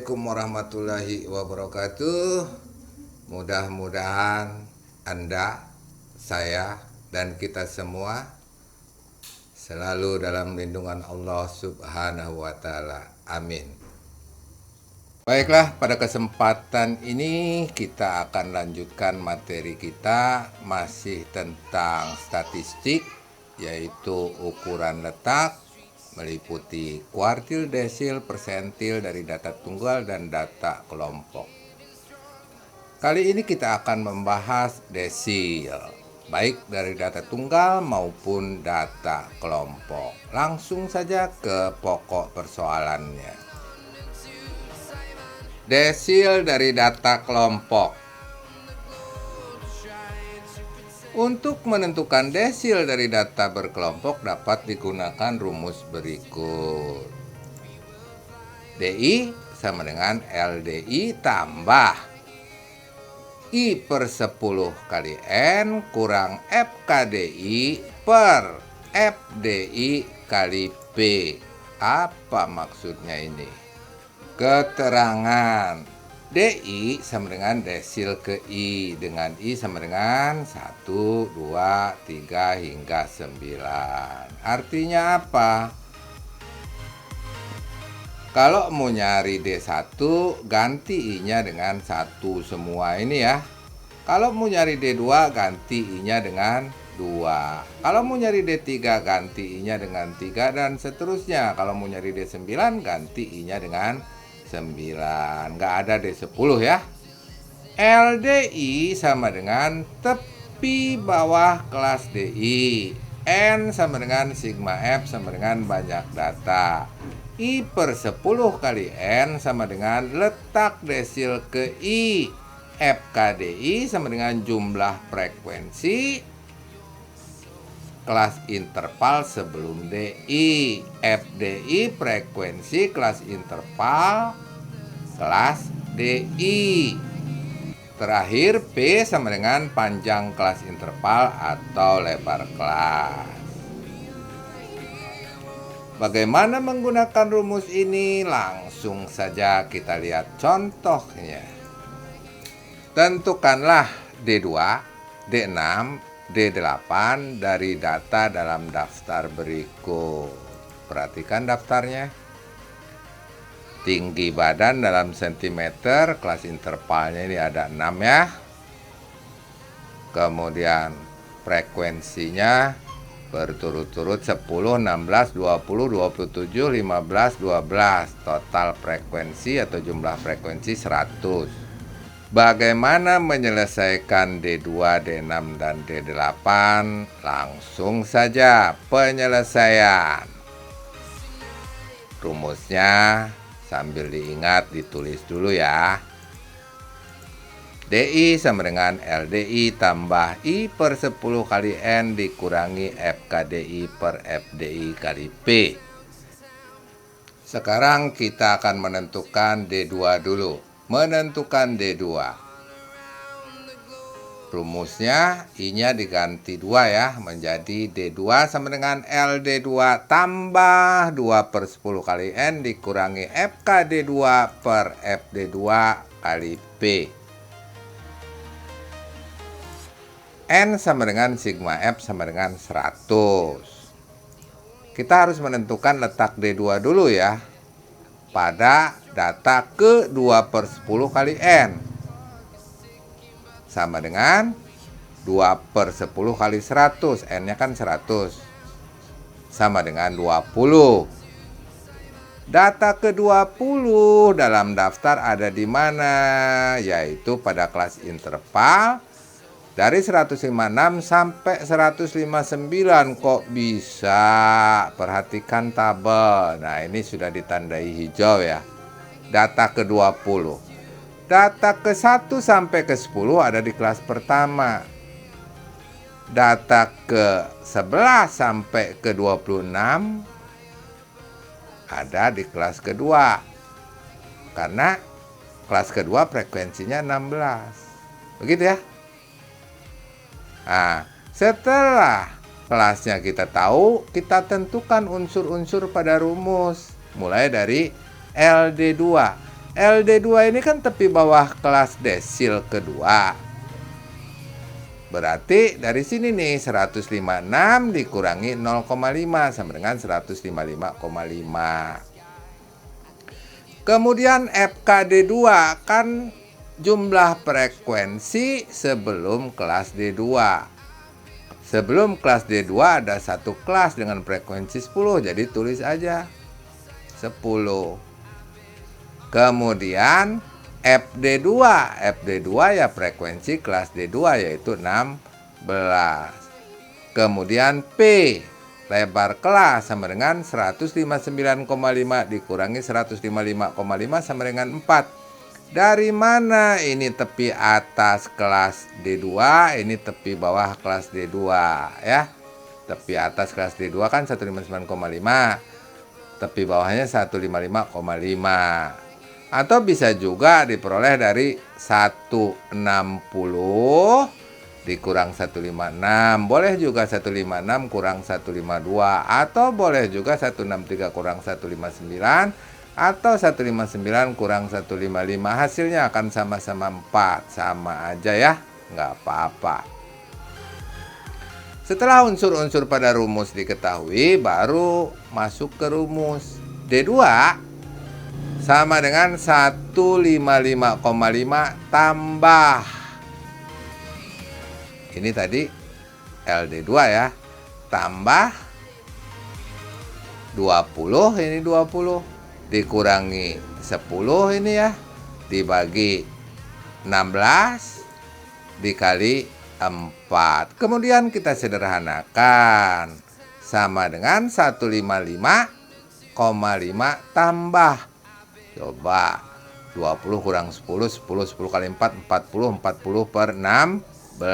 Assalamualaikum warahmatullahi wabarakatuh. Mudah-mudahan Anda, saya, dan kita semua selalu dalam lindungan Allah Subhanahu wa Ta'ala. Amin. Baiklah, pada kesempatan ini kita akan lanjutkan materi kita masih tentang statistik, yaitu ukuran letak meliputi kuartil, desil, persentil dari data tunggal dan data kelompok. Kali ini kita akan membahas desil, baik dari data tunggal maupun data kelompok. Langsung saja ke pokok persoalannya. Desil dari data kelompok. Untuk menentukan desil dari data berkelompok dapat digunakan rumus berikut. DI sama dengan LDI tambah I per 10 kali N kurang FKDI per FDI kali P. Apa maksudnya ini? Keterangan DI sama dengan desil ke I, dengan I sama dengan 1, 2, 3 hingga 9. Artinya apa? Kalau mau nyari D1 ganti I-nya dengan 1 semua ini ya. Kalau mau nyari D2 ganti I-nya dengan 2. Kalau mau nyari D3 ganti I-nya dengan 3 dan seterusnya. Kalau mau nyari D9 ganti I-nya dengan 9, nggak ada D10 ya. LDI sama dengan tepi bawah kelas DI. N sama dengan sigma F sama dengan banyak data. I per 10 kali N sama dengan letak desil ke I. FKDI sama dengan jumlah frekuensi kelas interval sebelum DI. FDI frekuensi kelas interval kelas DI. Terakhir P sama dengan panjang kelas interval atau lebar kelas. Bagaimana menggunakan rumus ini? Langsung saja kita lihat contohnya. Tentukanlah D2, D6, D8 dari data dalam daftar berikut. Perhatikan daftarnya. Tinggi badan dalam sentimeter, kelas intervalnya ini ada 6 ya. Kemudian frekuensinya berturut-turut 10, 16, 20, 27, 15, 12. Total frekuensi atau jumlah frekuensi 100. Bagaimana menyelesaikan D2, D6, dan D8? Langsung saja penyelesaian. Rumusnya sambil diingat ditulis dulu ya. DI sama dengan LDI tambah I per 10 kali N dikurangi FKDI per FDI kali P. Sekarang kita akan menentukan D2 dulu. Menentukan D2. Rumusnya I-nya diganti 2 ya, menjadi D2 sama dengan LD2 tambah 2 per 10 kali N dikurangi FKD2 per FD2 kali P. N sama dengan sigma F sama dengan 100. Kita harus menentukan letak D2 dulu ya. Pada data ke 2 per 10 kali N. Sama dengan 2 per 10 kali 100. N-nya kan 100. Sama dengan 20. Data ke-20 dalam daftar ada di mana? Yaitu pada kelas interval dari 156 sampai 159. Kok bisa? Perhatikan tabel. Nah, ini sudah ditandai hijau ya. Data ke-20. Data ke-1 sampai ke-10 ada di kelas pertama. Data ke-11 sampai ke-26 ada di kelas kedua. Karena kelas kedua frekuensinya 16. Begitu ya. Nah, setelah kelasnya kita tahu, kita tentukan unsur-unsur pada rumus. Mulai dari LD2. LD2 ini kan tepi bawah kelas desil kedua. Berarti dari sini nih 156 dikurangi 0,5 sama dengan 155,5. Kemudian FKD2 kan jumlah frekuensi sebelum kelas D2. Sebelum kelas D2 ada satu kelas dengan frekuensi 10, jadi tulis aja 10. Kemudian FD2 ya frekuensi kelas D2 yaitu 16. Kemudian P lebar kelas sama dengan 159,5 dikurangi 155,5 sama dengan 4. Dari mana ini tepi atas kelas D2, ini tepi bawah kelas D2 ya. Tepi atas kelas D2 kan 159,5, tepi bawahnya 155,5. Atau bisa juga diperoleh dari 160 dikurang 156. Boleh juga 156 kurang 152. Atau boleh juga 163 kurang 159. Atau 159 kurang 155. Hasilnya akan sama-sama 4. Sama aja ya, nggak apa-apa. Setelah unsur-unsur pada rumus diketahui, baru masuk ke rumus. D2 sama dengan 155,5 tambah. Ini tadi LD2 ya. Tambah 20, ini 20. Dikurangi 10 ini ya. Dibagi 16 dikali 4. Kemudian kita sederhanakan. Sama dengan 155,5 tambah. Coba 20 kurang 10, 10 kali 4, 40 per 16.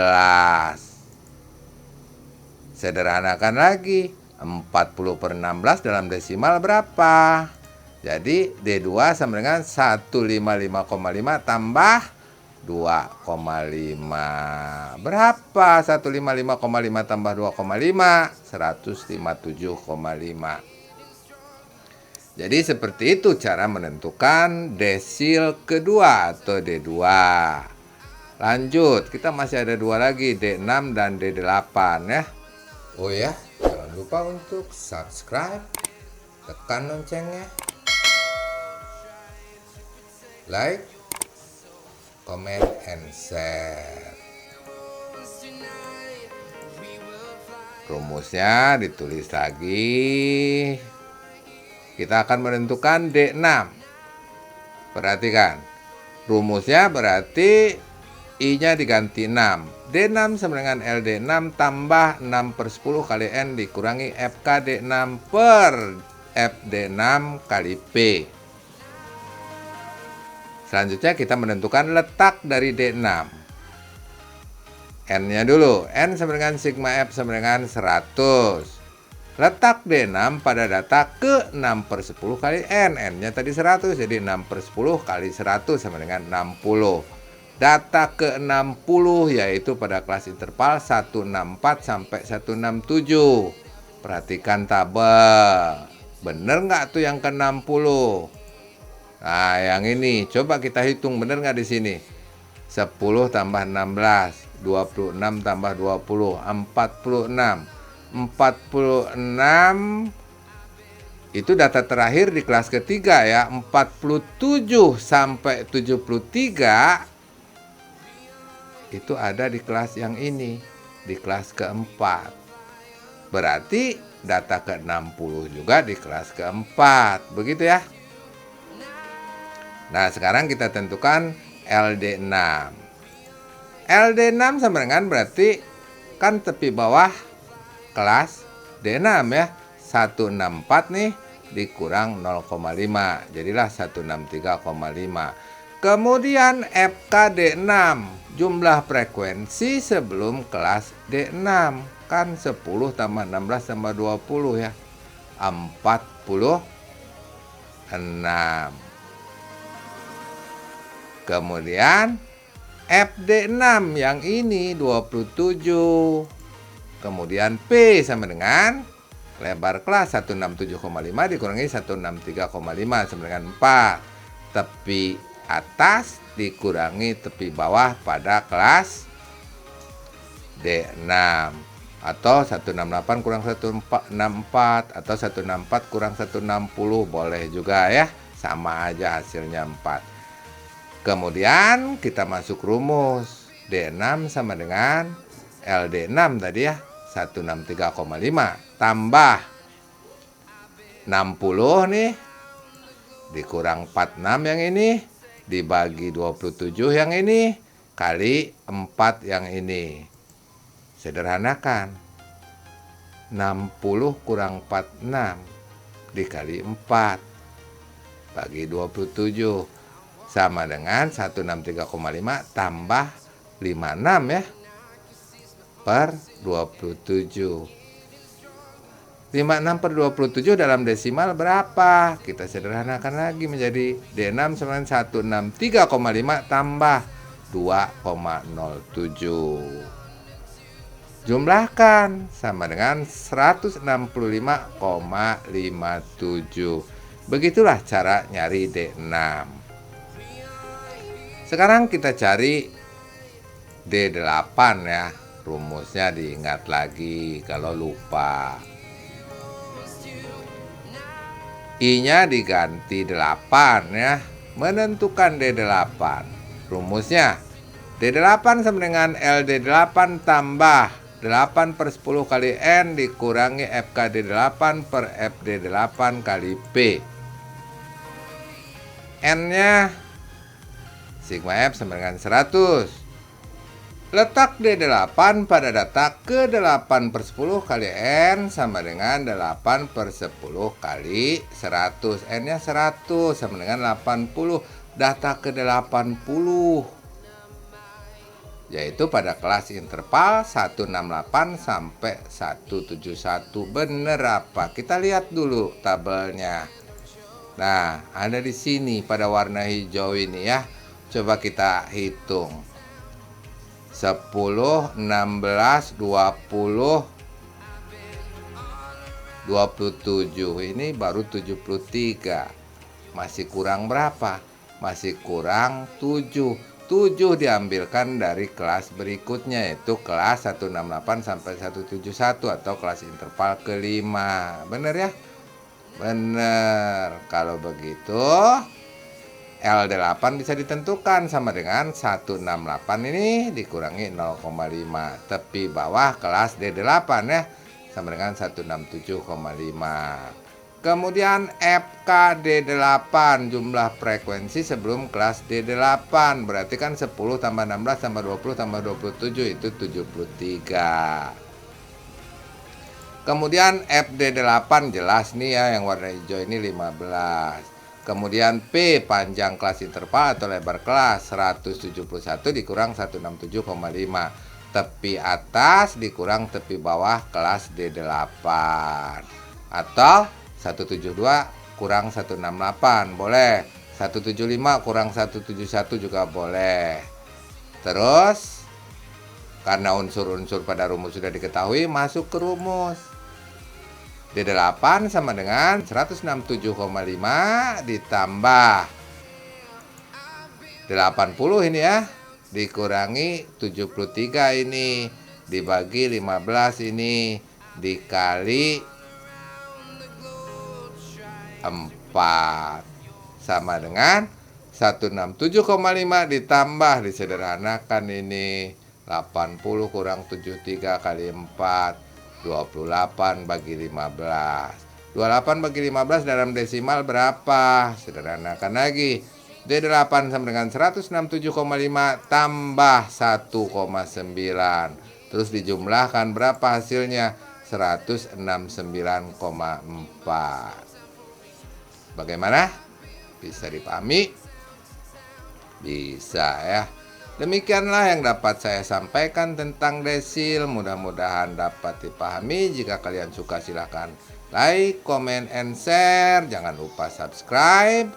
Sederhanakan lagi, 40 per 16 dalam desimal berapa? Jadi D2 sama dengan 155,5 tambah 2,5. Berapa 155,5 tambah 2,5? 157,5. Jadi seperti itu cara menentukan desil kedua atau D2. Lanjut, kita masih ada dua lagi, D6 dan D8 ya. Oh ya, jangan lupa untuk subscribe, tekan loncengnya, like, comment, and share. Rumusnya ditulis lagi. Kita akan menentukan D6. Perhatikan. Rumusnya berarti I-nya diganti 6. D6 sama dengan LD6 tambah 6 per 10 kali N dikurangi FKD6 per FD6 kali P. Selanjutnya kita menentukan letak dari D6. N-nya dulu. N sama dengan sigma F sama dengan 100. Letak D6 pada data ke 6 per 10 kali N. N-nya tadi 100, jadi 6 per 10 kali 100 sama dengan 60. Data ke 60 yaitu pada kelas interval 164 sampai 167. Perhatikan tabel. Bener nggak tuh yang ke 60? Nah, yang ini. Coba kita hitung, bener nggak di sini? 10 tambah 16. 26 tambah 20. 46. 46 itu data terakhir di kelas ketiga ya. 47 sampai 73 itu ada di kelas yang ini, di kelas keempat. Berarti data ke-60 juga di kelas keempat. Begitu ya. Nah, sekarang kita tentukan LD6. LD6 sama dengan berarti kan tepi bawah kelas D6 ya. 164 nih dikurang 0,5. Jadilah 163,5. Kemudian FKD6, jumlah frekuensi sebelum kelas D6. Kan 10 tambah 16 tambah 20 ya. 46. Kemudian FD6 yang ini 27. Kemudian P sama dengan lebar kelas 167,5 dikurangi 163,5 sama dengan 4. tepi atas dikurangi tepi bawah pada kelas D6, atau 168 kurang 164 atau 164 kurang 160 boleh juga ya, sama aja hasilnya 4. Kemudian kita masuk rumus D6 sama dengan LD6 tadi ya, 163,5 tambah 60 nih dikurang 46 yang ini dibagi 27 yang ini kali 4 yang ini. Sederhanakan, 60 kurang 46 dikali 4 bagi 27 sama dengan 163,5 tambah 56 ya per 27. 56 per 27 dalam desimal berapa? Kita sederhanakan lagi menjadi D6 sama dengan 163,5 tambah 2,07. Jumlahkan sama dengan 165,57. Begitulah cara nyari D6. Sekarang kita cari D8 ya. Rumusnya diingat lagi kalau lupa. I-nya diganti 8 ya. Menentukan D8. Rumusnya D8 sama dengan LD8 tambah 8 per 10 kali N dikurangi FKD8 per FD8 kali P. N-nya sigma F sama dengan 100. Letak D8 pada data ke-8 per 10 kali N sama dengan 8 per 10 kali 100. N-nya 100 sama dengan 80. Data ke-80. Yaitu pada kelas interval 168 sampai 171. Bener apa? Kita lihat dulu tabelnya. Nah, ada di sini pada warna hijau ini ya. Coba kita hitung. 10, 16, 20, 27. Ini baru 73. Masih kurang berapa? Masih kurang 7. 7 diambilkan dari kelas berikutnya, yaitu kelas 168 sampai 171 atau kelas interval kelima. Bener ya? Bener. Kalau begitu L8 bisa ditentukan sama dengan 168 ini dikurangi 0,5. Tepi bawah kelas D8 ya, sama dengan 167,5. Kemudian FKD8, jumlah frekuensi sebelum kelas D8. Berarti kan 10 tambah 16 tambah 20 tambah 27 itu 73. Kemudian FD8 jelas nih ya, yang warna hijau ini 15. Kemudian P, panjang kelas interval atau lebar kelas 171 dikurang 167,5. Tepi atas dikurang tepi bawah kelas D8. Atau 172 kurang 168 boleh. 175 kurang 171 juga boleh. Terus karena unsur-unsur pada rumus sudah diketahui, masuk ke rumus. D8 sama dengan 167,5 ditambah 80 ini ya, dikurangi 73 ini, dibagi 15 ini, dikali 4 sama dengan 167,5 ditambah, disederhanakan ini 80 kurang 73 kali 4 28 bagi 15. 28 bagi 15 dalam desimal berapa? Sederhanakan lagi. D8 sama dengan 167,5 tambah 1,9. Terus dijumlahkan berapa hasilnya? 169,4. Bagaimana? Bisa dipahami? Bisa ya. Demikianlah yang dapat saya sampaikan tentang desil. Mudah-mudahan dapat dipahami. Jika kalian suka silahkan like, comment, and share. Jangan lupa subscribe.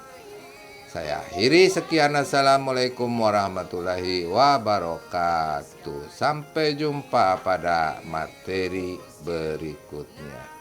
Saya akhiri sekian. Assalamualaikum warahmatullahi wabarakatuh. Sampai jumpa pada materi berikutnya.